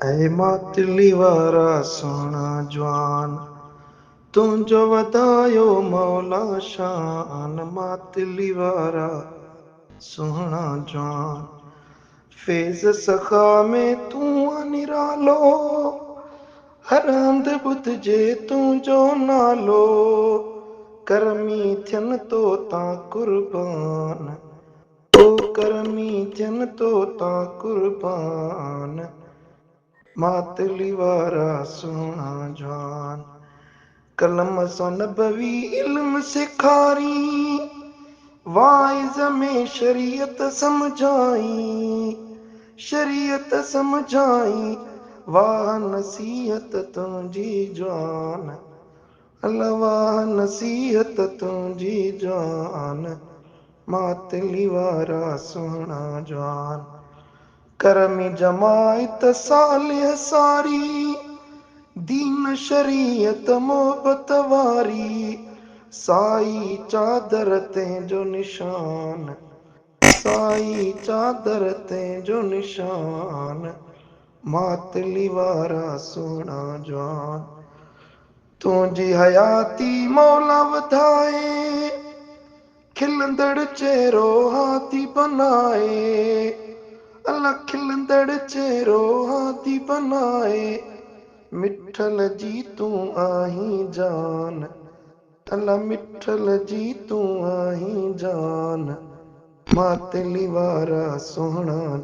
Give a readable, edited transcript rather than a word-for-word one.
ऐ मातली वारा सोहणा जवान, तुंहिंजो वधायो मौला शान। मातली वारा सोहणा जवान, फैज़ सखा में तूं निरालो, हर हंधि ॿुधिजे तुंहिंजो नालो। करमी थियनि तो तां कुर्बान, ओ करमी थियनि तो तां कुर्बान। मातली वारा सोहणा जवान, कलम सां नबवी इल्म सेखारी, वाइज़ में शरीयत समझाई। शरीयत समझाई, वाह नसीहत तुंहिंजी जवान। अल्लाह वाह नसीहत तुंहिंजी जवान। मातली वारा सोहणा जवान, करमी जमायत सालिह सारी, दीन शरीयत मोहबत वारी। साई चादर तंहिंजो निशान, साई चादर तंहिंजो निशान। मातली वारा सोहणा जवान, तुंहिंजी हयाती मौला वधाए, खिलंदड़ चेहरो हाथी बनाए। अल्लाह खिलंदड़ चेहरो हाथी बनाए, मिठल जी तूं आहीं जान। अल्लाह मिठल जी तूं आहीं जान। मातली वारा सोहणा